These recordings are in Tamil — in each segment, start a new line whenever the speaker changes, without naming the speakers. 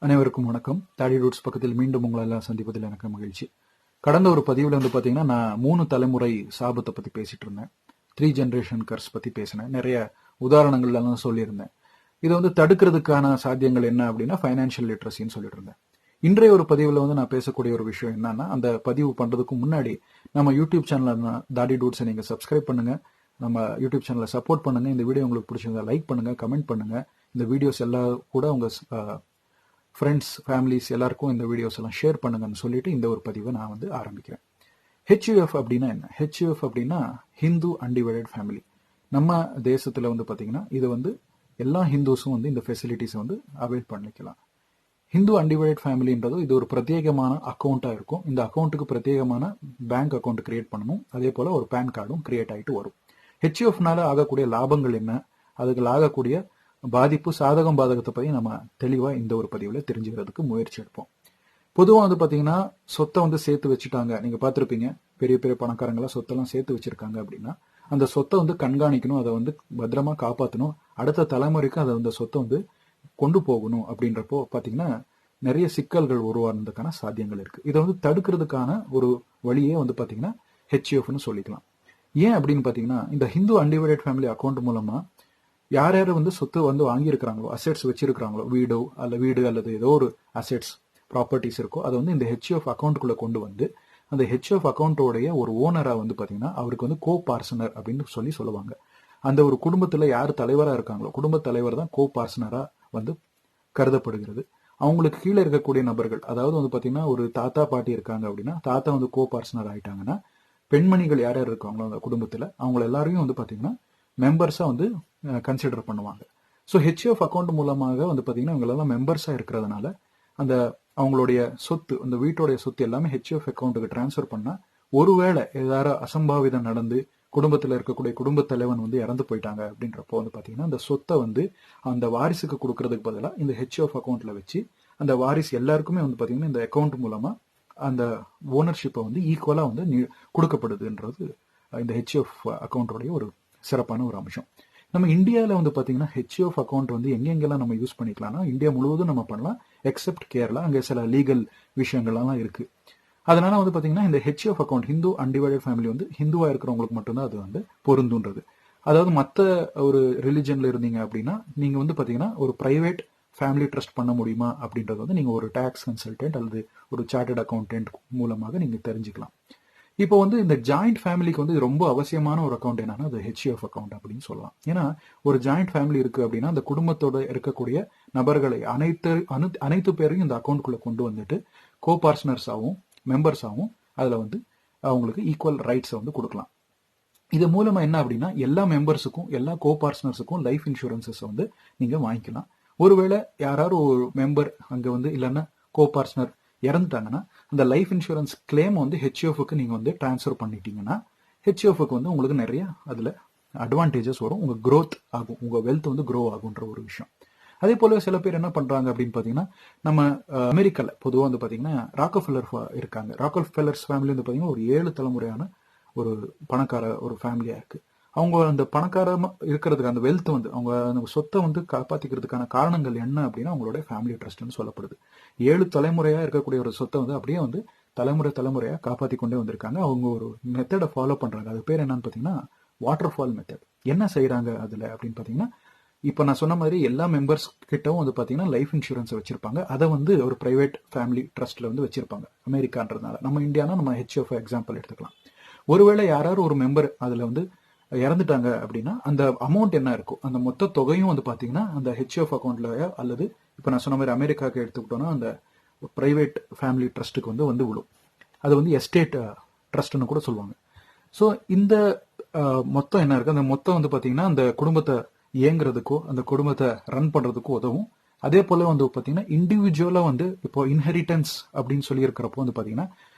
அனைவருக்கும் வணக்கம். தாடி ரூட்ஸ் பக்கத்தில் மீண்டும் உங்களை எல்லாம் சந்திப்பதில் எனக்கு மகிழ்ச்சி. கடந்த ஒரு பதிவில் வந்து பார்த்தீங்கன்னா, நான் 3 தலைமுறை சாபத்தை பற்றி பேசிட்டு இருந்தேன். 3 ஜென்ரேஷன் கர்ஸ் பற்றி பேசினேன். நிறைய உதாரணங்கள் எல்லாம் சொல்லியிருந்தேன். இதை வந்து தடுக்கிறதுக்கான சாத்தியங்கள் என்ன அப்படின்னா ஃபைனான்ஷியல் லிட்ரஸின்னு சொல்லிட்டு இருந்தேன். இன்றைய ஒரு பதிவில் வந்து நான் பேசக்கூடிய ஒரு விஷயம் என்னன்னா, அந்த பதிவு பண்ணுறதுக்கு முன்னாடி நம்ம யூடியூப் சேனல் தாடி டூட்ஸை நீங்கள் சப்ஸ்கிரைப் பண்ணுங்க, நம்ம யூடியூப் சேனலை சப்போர்ட் பண்ணுங்க. இந்த வீடியோ உங்களுக்கு பிடிச்சிருந்தா லைக் பண்ணுங்க, கமெண்ட் பண்ணுங்க. இந்த வீடியோஸ் எல்லாம் கூட உங்கள் ஃப்ரெண்ட்ஸ், ஃபேமிலிஸ் எல்லாருக்கும் இந்த வீடியோஸ் எல்லாம் ஷேர் பண்ணுங்கன்னு சொல்லிட்டு இந்த ஒரு பதிவை நான் வந்து ஆரம்பிக்கிறேன். ஹெச்யூஎஃப் அப்படின்னா என்ன? ஹெச்யூஎஃப் அப்படின்னா ஹிந்து அன்டிவைடட் ஃபேமிலி. நம்ம தேசத்தில் வந்து பார்த்தீங்கன்னா இது வந்து எல்லா ஹிந்துஸும் வந்து இந்த ஃபெசிலிட்டிஸை வந்து அவைல் பண்ணிக்கலாம். ஹிந்து அன்டிவைடட் ஃபேமிலின்றது இது ஒரு பிரத்யேகமான அக்கௌண்ட்டாக இருக்கும். இந்த அக்கௌண்ட்டுக்கு பிரத்யேகமான பேங்க் அக்கௌண்ட் கிரியேட் பண்ணணும். அதே போல் ஒரு பேன் கார்டும் கிரியேட் ஆகிட்டு வரும். ஹெச்யூஎஃப்னால ஆகக்கூடிய லாபங்கள் என்ன, அதுக்கு ஆகக்கூடிய பாதிப்பு, சாதகம் பாதகத்தை பற்றி நம்ம தெளிவாக இந்த ஒரு பதிவில் தெரிஞ்சுக்கிறதுக்கு முயற்சி எடுப்போம். பொதுவாக வந்து பார்த்தீங்கன்னா சொத்தை வந்து சேர்த்து வச்சுட்டாங்க. நீங்கள் பார்த்துருப்பீங்க, பெரிய பெரிய பணக்காரங்களாம் சொத்தெல்லாம் சேர்த்து வச்சிருக்காங்க அப்படின்னா அந்த சொத்தை வந்து கண்காணிக்கணும், அதை வந்து பத்திரமா காப்பாற்றணும், அடுத்த தலைமுறைக்கு அதை அந்த சொத்தை வந்து கொண்டு போகணும். அப்படின்றப்போ பார்த்தீங்கன்னா நிறைய சிக்கல்கள் உருவானதுக்கான சாத்தியங்கள் இருக்குது. இதை வந்து தடுக்கிறதுக்கான ஒரு வழியே வந்து பார்த்தீங்கன்னா ஹெச்யூஎஃப்னு சொல்லிக்கலாம். ஏன் அப்படின்னு பார்த்தீங்கன்னா, இந்த ஹிந்து அன்டிவைடட் ஃபேமிலி அக்கௌண்ட் மூலமாக யார் யார் வந்து சொத்து வந்து வாங்கியிருக்கிறாங்களோ, அசெட்ஸ் வச்சிருக்கிறாங்களோ, வீடு அல்லது ஏதோ ஒரு அசெட்ஸ் ப்ராப்பர்ட்டிஸ் இருக்கோ, அதை வந்து இந்த ஹெச்யூஎஃப் அக்கௌண்ட்டுக்குள்ள கொண்டு வந்து அந்த ஹெச்யூஎஃப் அக்கௌண்ட்டோடைய ஒரு ஓனரா வந்து பார்த்தீங்கன்னா அவருக்கு வந்து கோ பார்சனர் அப்படின்னு சொல்லுவாங்க. அந்த ஒரு குடும்பத்தில் யார் தலைவராக இருக்காங்களோ, குடும்ப தலைவர் தான் கோ பார்சனராக வந்து கருதப்படுகிறது. அவங்களுக்கு கீழே இருக்கக்கூடிய நபர்கள், அதாவது வந்து பார்த்தீங்கன்னா ஒரு தாத்தா பாட்டி இருக்காங்க அப்படின்னா தாத்தா வந்து கோ பார்சனர் ஆயிட்டாங்கன்னா, பெண்மணிகள் யார் யார் இருக்காங்களோ அந்த குடும்பத்தில் அவங்கள எல்லாரையும் வந்து பார்த்தீங்கன்னா மெம்பர்ஸாக வந்து கன்சிடர் பண்ணுவாங்க. ஸோ ஹெச்யூஎஃப் அக்கௌண்ட் மூலமாக வந்து பார்த்தீங்கன்னா இவங்களெல்லாம் மெம்பர்ஸாக இருக்கிறதுனால அந்த அவங்களுடைய சொத்து, அந்த வீட்டோடைய சொத்து எல்லாமே ஹெச்யூஎஃப் அக்கௌண்ட்டுக்கு டிரான்ஸ்ஃபர் பண்ணால் ஒருவேளை ஏதாவது அசம்பாவிதம் நடந்து குடும்பத்தில் இருக்கக்கூடிய குடும்பத் தலைவன் வந்து இறந்து போயிட்டாங்க அப்படின்றப்போ வந்து பார்த்தீங்கன்னா அந்த சொத்தை வந்து அந்த வாரிசுக்கு கொடுக்கறதுக்கு பதிலாக இந்த ஹெச்யூஎஃப் அக்கௌண்ட்டில் வச்சு அந்த வாரிசு எல்லாருக்குமே வந்து பார்த்தீங்கன்னா இந்த அக்கௌண்ட் மூலமாக அந்த ஓனர்ஷிப்பை வந்து ஈக்குவலாக வந்து கொடுக்கப்படுதுன்றது இந்த ஹெச்யூஎஃப் அக்கௌண்ட்டோடைய ஒரு சிறப்பான ஒரு அம்சம். நம்ம இந்தியாவில் வந்து பார்த்தீங்கன்னா ஹெச்யூஎஃப் அக்கௌண்ட் வந்து எங்கெங்கெல்லாம் நம்ம யூஸ் பண்ணிக்கலாம்னா இந்தியா முழுவதும் நம்ம பண்ணலாம், எக்ஸப்ட் கேரளா. அங்கே சில லீகல் விஷயங்கள்லாம் இருக்கு. அதனால வந்து பார்த்தீங்கன்னா இந்த HUF account Hindu undivided family வந்து ஹிந்துவா இருக்கிறவங்களுக்கு மட்டும்தான் அது வந்து பொருந்துன்றது. அதாவது மற்ற ஒரு ரிலிஜன்ல இருந்தீங்க அப்படின்னா நீங்க வந்து பார்த்தீங்கன்னா ஒரு பிரைவேட் ஃபேமிலி ட்ரஸ்ட் பண்ண முடியுமா அப்படின்றது வந்து நீங்க ஒரு டாக்ஸ் கன்சல்டன்ட் அல்லது ஒரு சார்ட்டர்ட் அக்கௌண்டன்ட் மூலமாக நீங்க தெரிஞ்சுக்கலாம். இப்போ வந்து இந்த ஜாயிண்ட் ஃபேமிலிக்கு வந்து ரொம்ப அவசியமான ஒரு அக்கௌண்ட் என்னன்னா அது ஹெச்யூஎஃப் அக்கௌண்ட் அப்படின்னு சொல்லலாம். ஏன்னா ஒரு ஜாயிண்ட் ஃபேமிலி இருக்கு அப்படின்னா அந்த குடும்பத்தோட இருக்கக்கூடிய நபர்களை அனைத்து பேரையும் இந்த அக்கௌண்ட்குள்ள கொண்டு வந்துட்டு கோ பார்ட்னர்ஸாகவும் மெம்பர்ஸாகவும் அதில் வந்து அவங்களுக்கு ஈக்குவல் ரைட்ஸை வந்து கொடுக்கலாம். இது மூலமா என்ன அப்படின்னா எல்லா மெம்பர்ஸுக்கும் எல்லா கோ பார்ட்னர்ஸுக்கும் லைஃப் இன்சூரன்சஸ் வந்து நீங்க வாங்கிக்கலாம். ஒருவேளை யாராவது ஒரு மெம்பர் அங்க வந்து இல்லைன்னா கோ பார்ட்னர் இறந்துட்டாங்கன்னா அந்த லைஃப் இன்சூரன்ஸ் கிளைம் வந்து ஹெச்யூஎஃப்க்கு நீங்க வந்து டிரான்ஸ்ஃபர் பண்ணிட்டீங்கன்னா ஹெச்யூஎஃப்க்கு வந்து உங்களுக்கு நிறைய அதுல அட்வான்டேஜஸ் வரும், உங்க க்ரோத் ஆகும், உங்க வெல்த் வந்து க்ரோ ஆகுன்ற ஒரு விஷயம். அதே போல சில பேர் என்ன பண்றாங்க அப்படின்னு பாத்தீங்கன்னா நம்ம அமெரிக்கால பொதுவாக வந்து பாத்தீங்கன்னா ராக்கஃபெல்லர் இருக்காங்க. ராக்கஃபெல்லர்ஸ் ஃபேமிலி வந்து பாத்தீங்கன்னா ஒரு 7 தலைமுறையான ஒரு பணக்கார ஒரு ஃபேமிலியா இருக்கு. அவங்க அந்த பணக்காரமா இருக்கிறதுக்கு அந்த வெல்த் வந்து அவங்க அந்த சொத்தை வந்து காப்பாத்திக்கிறதுக்கான காரணங்கள் என்ன அப்படின்னா அவங்களுடைய ஃபேமிலி ட்ரஸ்ட்னு சொல்லப்படுது. 7 தலைமுறையா இருக்கக்கூடிய ஒரு சொத்தை வந்து அப்படியே வந்து தலைமுறையா காப்பாத்தி கொண்டே வந்திருக்காங்க. அவங்க ஒரு மெத்தடை ஃபாலோ பண்றாங்க. அது பேர் என்னன்னு பாத்தீங்கன்னா வாட்டர் ஃபால் மெத்தட். என்ன செய்யறாங்க அதுல அப்படின்னு பாத்தீங்கன்னா, இப்ப நான் சொன்ன மாதிரி எல்லா மெம்பர்ஸ் கிட்டவும் வந்து பாத்தீங்கன்னா லைஃப் இன்சூரன்ஸ் வச்சிருப்பாங்க. அதை வந்து ஒரு பிரைவேட் ஃபேமிலி ட்ரஸ்ட்ல வந்து வச்சிருப்பாங்க. அமெரிக்கான்றதுனால நம்ம இந்தியானா நம்ம ஹெச்யூஎஃப் எக்ஸாம்பிள் எடுத்துக்கலாம். ஒருவேளை யாராவது ஒரு மெம்பர் அதுல வந்து இறந்துட்டாங்க அப்படின்னா அந்த அமௌண்ட் என்ன இருக்கும், அந்த மொத்த தொகையும் வந்து பாத்தீங்கன்னா அந்த ஹெச்யூஎஃப் அக்கௌண்ட்ல அல்லது இப்ப நான் சொன்ன மாதிரி அமெரிக்காவுக்கு எடுத்துக்கிட்டோம்னா அந்த பிரைவேட் ஃபேமிலி ட்ரஸ்ட்டுக்கு வந்து விழும். அது வந்து எஸ்டேட் ட்ரஸ்ட்னு கூட சொல்லுவாங்க. ஸோ இந்த மொத்தம் என்ன இருக்கு, அந்த மொத்தம் வந்து பாத்தீங்கன்னா அந்த குடும்பத்தை இயங்குறதுக்கோ அந்த குடும்பத்தை ரன் பண்றதுக்கோ உதவும். அதே போல வந்து பாத்தீங்கன்னா இண்டிவிஜுவலா வந்து இப்போ இன்ஹெரிட்டன்ஸ் அப்படின்னு சொல்லி இருக்கிறப்போ வந்து பாத்தீங்கன்னா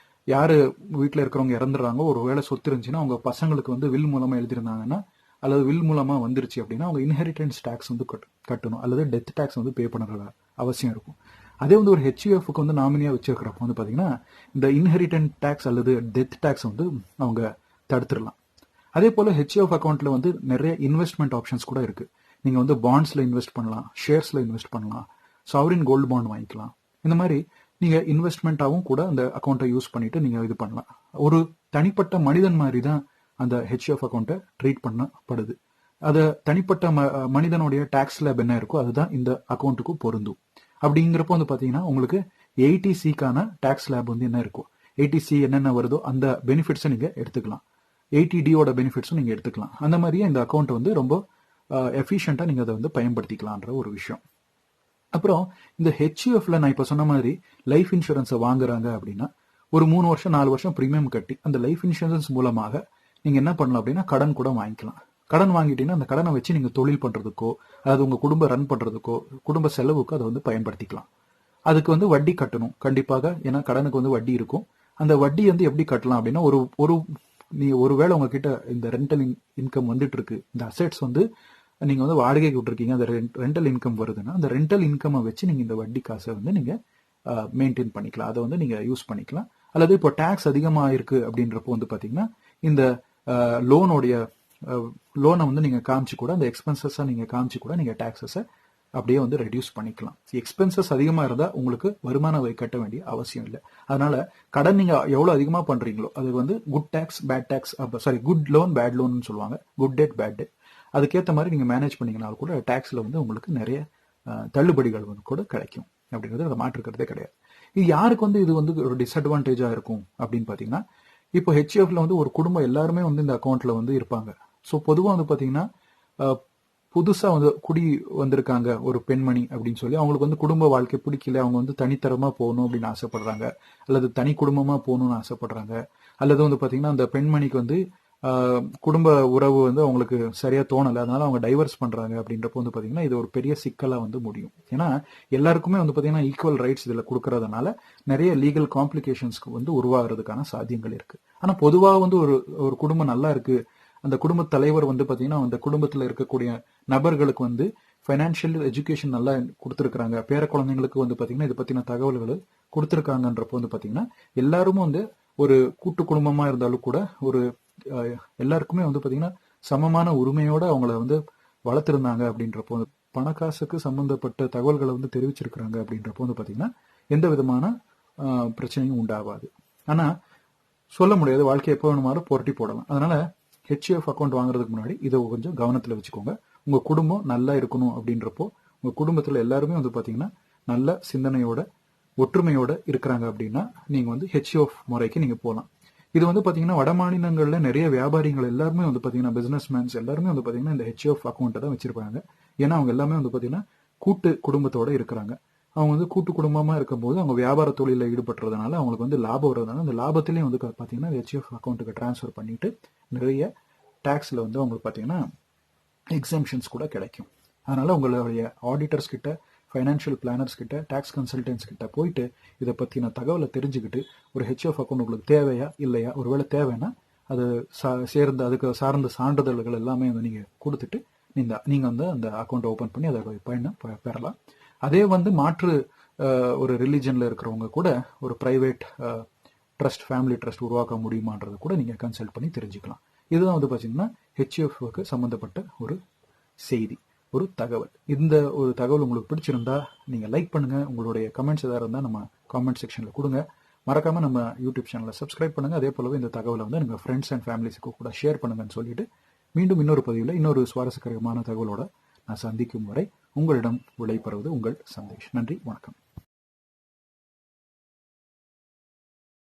யாரு வீட்டில் இருக்கிறவங்க இறந்துடுறாங்க, ஒரு வேளை சொத்து இருந்துச்சுன்னா அவங்க பசங்களுக்கு வந்து வில் மூலமா எழுதிருந்தாங்கன்னா அல்லது வில் மூலமா வந்துருச்சு அப்படின்னா அவங்க இன்ஹெரிட்டன்ஸ் டேக்ஸ் வந்து கட்டணும் அல்லது டெத் டேக்ஸ் வந்து பே பண்ணுற அவசியம் இருக்கும். அதே வந்து ஒரு ஹெச்யூஎஃப்க்கு வந்து நாமினியா வச்சிருக்கிறப்ப வந்து பாத்தீங்கன்னா இந்த இன்ஹெரிட்டன்ட் டேக்ஸ் அல்லது டெத் டேக்ஸ் வந்து அவங்க தடுத்துடலாம். அதே போல ஹெச்யூஎஃப் அக்கௌண்ட்ல வந்து நிறைய இன்வெஸ்ட்மெண்ட் ஆப்ஷன்ஸ் கூட இருக்கு. நீங்க வந்து பாண்ட்ஸ்ல இன்வெஸ்ட் பண்ணலாம், ஷேர்ஸ்ல இன்வெஸ்ட் பண்ணலாம், சாவரின் கோல்டு பாண்ட் வாங்கிக்கலாம். இந்த மாதிரி நீங்க இன்வெஸ்ட்மெண்ட்டாகவும் கூட அந்த அக்கௌண்ட்டை யூஸ் பண்ணிட்டு நீங்க இது பண்ணலாம். ஒரு தனிப்பட்ட மனிதன் மாதிரி தான் அந்த ஹெச்எஃப் அக்கௌண்ட்டை ட்ரீட் பண்ணப்படுது. அது தனிப்பட்ட மனிதனுடைய டாக்ஸ் ஸ்லாப் என்ன இருக்கோ அதுதான் இந்த அக்கௌண்ட்டுக்கு பொருந்தும். அப்படிங்கிறப்போ வந்து பாத்தீங்கன்னா உங்களுக்கு 80Cக்கான டாக்ஸ் ஸ்லாப் வந்து என்ன இருக்கும், 80C என்னென்ன வருதோ அந்த பெனிஃபிட்ஸை நீங்க எடுத்துக்கலாம். 80Dயோட பெனிஃபிட்ஸும் நீங்க எடுத்துக்கலாம். அந்த மாதிரியே இந்த அக்கௌண்ட் வந்து ரொம்ப எஃபிஷியண்டா நீங்க அதை வந்து பயன்படுத்திக்கலான்ற ஒரு விஷயம். அப்புறம் இந்த ஹெச்யூஎஃப்ல நான் இப்ப சொன்ன மாதிரி லைஃப் இன்சூரன்ஸை வாங்குறாங்க அப்படின்னா ஒரு 3 வருஷம் 4 வருஷம் பிரீமியம் கட்டி அந்த லைஃப் இன்சூரன்ஸ் மூலமாக நீங்க என்ன பண்ணலாம் அப்படின்னா கடன் கூட வாங்கிக்கலாம். கடன் வாங்கிட்டீங்கன்னா அந்த கடனை வச்சு நீங்க தொழில் பண்றதுக்கோ அதாவது உங்க குடும்ப ரன் பண்றதுக்கோ குடும்ப செலவுக்கோ அதை வந்து பயன்படுத்திக்கலாம். அதுக்கு வந்து வட்டி கட்டணும் கண்டிப்பாக, ஏன்னா கடனுக்கு வந்து வட்டி இருக்கும். அந்த வட்டி வந்து எப்படி கட்டலாம் அப்படின்னா நீ ஒருவேளை உங்ககிட்ட இந்த ரெண்டல் இன்கம் வந்துட்டு இருக்கு, இந்த அசெட்ஸ் வந்து நீங்க வந்து வாடகைக்கு விட்டுருக்கீங்க, அந்த ரெண்டல் இன்கம் வருதுன்னா அந்த ரெண்டல் இன்கம் வச்சு நீங்க இந்த வட்டி காசை வந்து நீங்க மெயின்டைன் பண்ணிக்கலாம், அதை வந்து நீங்க யூஸ் பண்ணிக்கலாம். அல்லது இப்போ டாக்ஸ் அதிகமா இருக்கு அப்படின்றப்போ வந்து பாத்தீங்கன்னா இந்த லோனை வந்து நீங்க காமிச்சு கூட அந்த எக்ஸ்பென்சஸா நீங்க காமிச்சு கூட நீங்க டாக்ஸஸை அப்படியே வந்து ரெடியூஸ் பண்ணிக்கலாம். எக்ஸ்பென்சஸ் அதிகமா இருந்தா உங்களுக்கு வருமான வரி கட்ட வேண்டிய அவசியம் இல்லை. அதனால கடன் நீங்க எவ்வளவு அதிகமா பண்றீங்களோ அது வந்து good tax bad tax good loan bad loan சொல்லுவாங்க, குட் டெட் பேட் டெட், அதுக்கேற்ற மாதிரி நீங்க மேனேஜ் பண்ணீங்கனாலும் கூட டாக்ஸ்ல வந்து உங்களுக்கு நிறைய தள்ளுபடிகள் வந்து கூட கிடைக்கும். அப்படிங்கிறது அதை மாற்றுக்கிறதே கிடையாது. இது யாருக்கு வந்து இது வந்து ஒரு டிஸ்அட்வான்டேஜா இருக்கும் அப்படின்னு பாத்தீங்கன்னா, இப்போ ஹெச்எஃப்ல வந்து ஒரு குடும்பம் எல்லாருமே வந்து இந்த அக்கௌண்ட்ல வந்து இருப்பாங்க. ஸோ பொதுவாக வந்து பாத்தீங்கன்னா புதுசா வந்து குடி வந்திருக்காங்க ஒரு பெண்மணி அப்படின்னு சொல்லி அவங்களுக்கு வந்து குடும்ப வாழ்க்கை பிடிக்கல, அவங்க வந்து தனித்தரமா போகணும் அப்படின்னு ஆசைப்படுறாங்க, அல்லது தனி குடும்பமா போகணும்னு ஆசைப்படுறாங்க, அல்லது வந்து பாத்தீங்கன்னா அந்த பெண்மணிக்கு வந்து குடும்ப உறவு வந்து அவங்களுக்கு சரியா தோணலை, அதனால அவங்க டைவர்ஸ் பண்றாங்க. அப்படின்றப்போ வந்து பாத்தீங்கன்னா இது ஒரு பெரிய சிக்கலா வந்து முடியும். ஏன்னா எல்லாருக்குமே வந்து பாத்தீங்கன்னா ஈக்குவல் ரைட்ஸ் இதுல கொடுக்கறதுனால நிறைய லீகல் காம்ப்ளிகேஷன்ஸ்க்கு வந்து உருவாகிறதுக்கான சாத்தியங்கள் இருக்கு. ஆனா பொதுவாக வந்து ஒரு குடும்பம் நல்லா இருக்கு, அந்த குடும்ப தலைவர் வந்து பாத்தீங்கன்னா அந்த குடும்பத்துல இருக்கக்கூடிய நபர்களுக்கு வந்து பைனான்சியல் எஜுகேஷன் நல்லா கொடுத்துருக்காங்க, பேர குழந்தைங்களுக்கு வந்து பாத்தீங்கன்னா இதை பத்தின தகவல்கள் கொடுத்துருக்காங்கன்றப்போ வந்து பாத்தீங்கன்னா எல்லாருமே வந்து ஒரு கூட்டு குடும்பமா இருந்தாலும் கூட ஒரு எல்லாருக்குமே வந்து பாத்தீங்கன்னா சமமான உரிமையோட அவங்கள வந்து வளர்த்திருந்தாங்க. அப்படின்றப்போ பணக்காசுக்கு சம்பந்தப்பட்ட தகவல்களை வந்து தெரிவிச்சிருக்கிறாங்க. அப்படின்றப்போ வந்து பாத்தீங்கன்னா எந்த விதமான பிரச்சனையும் உண்டாகாது. ஆனா சொல்ல முடியாது, வாழ்க்கை எப்போ வேணுமாலும் புரட்டி போடலாம். அதனால ஹெச்எஃப் அக்கௌண்ட் வாங்குறதுக்கு முன்னாடி இதை கொஞ்சம் கவனத்துல வச்சுக்கோங்க. உங்க குடும்பம் நல்லா இருக்கணும் அப்படின்றப்போ உங்க குடும்பத்துல எல்லாருமே வந்து பாத்தீங்கன்னா நல்ல சிந்தனையோட ஒற்றுமையோட இருக்கிறாங்க அப்படின்னா நீங்க வந்து ஹெச்எஃப் முறைக்கு நீங்க போகலாம். இது வந்து பாத்தீங்கன்னா வட மாநிலங்கள்ல நிறைய வியாபாரிகள் எல்லாருமே வந்து பாத்தீங்கன்னா பிசினஸ் மேன்ஸ் எல்லாருமே வந்து பாத்தீங்கன்னா இந்த ஹெச்எஃப் அக்கௌண்ட்டை தான் வச்சிருப்பாங்க. ஏன்னா அவங்க எல்லாமே வந்து பாத்தீங்கன்னா கூட்டு குடும்பத்தோட இருக்கிறாங்க. அவங்க வந்து கூட்டு குடும்பமா இருக்கும்போது அவங்க வியாபார தொழில ஈடுபட்டுறதுனால அவங்களுக்கு வந்து லாபம் வர்றதுனால அந்த லாபத்திலையும் வந்து பாத்தீங்கன்னா ஹெச்எஃப் அக்கௌண்ட்டுக்கு டிரான்ஸ்ஃபர் பண்ணிட்டு நிறைய டாக்ஸ்ல வந்து அவங்களுக்கு பாத்தீங்கன்னா எக்ஸம்ஷன்ஸ் கூட கிடைக்கும். அதனால உங்களுடைய ஆடிட்டர்ஸ் கிட்ட, ஃபைனான்சியல் பிளானர்ஸ் கிட்ட, டாக்ஸ் கன்சல்டன்ஸ் கிட்ட போயிட்டு இதை பத்தின தகவலை தெரிஞ்சுக்கிட்டு ஒரு ஹெச்எஃப் அக்கௌண்ட் உங்களுக்கு தேவையா இல்லையா, ஒருவேளை தேவைன்னா அது அதுக்கு சார்ந்த சான்றிதழ்கள் எல்லாமே வந்து நீங்க கொடுத்துட்டு நீங்க வந்து அந்த அக்கௌண்ட் ஓபன் பண்ணி அதை பெறலாம். அதே வந்து மாற்று ஒரு ரிலிஜன்ல இருக்கிறவங்க கூட ஒரு பிரைவேட் ட்ரஸ்ட், ஃபேமிலி ட்ரஸ்ட் உருவாக்க முடியுமான்றது கூட நீங்க கன்சல்ட் பண்ணி தெரிஞ்சுக்கலாம். இதுதான் வந்து பாத்தீங்கன்னா ஹெச்எஃப்க்கு சம்பந்தப்பட்ட ஒரு செய்தி, ஒரு தகவல். இந்த ஒரு தகவல் உங்களுக்கு பிடிச்சிருந்தா நீங்க லைக் பண்ணுங்க. உங்களுடைய கமெண்ட்ஸ் ஏதாவது இருந்தா நம்ம காமெண்ட் செக்ஷன்ல கொடுங்க. மறக்காம நம்ம யூடியூப் சேனலை சப்ஸ்கிரைப் பண்ணுங்க. அதே போலவே இந்த தகவலை வந்து உங்க ஃப்ரெண்ட்ஸ் அண்ட் ஃபேமிலிஸ்க்கு கூட ஷேர் பண்ணுங்கன்னு சொல்லிட்டு மீண்டும் இன்னொரு பதிவில் இன்னொரு சுவாரஸ்யகரமான தகவலோட நான் சந்திக்கும் வரை உங்களிடம் விடைபெறுவது உங்கள் சந்தேஷ். நன்றி, வணக்கம்.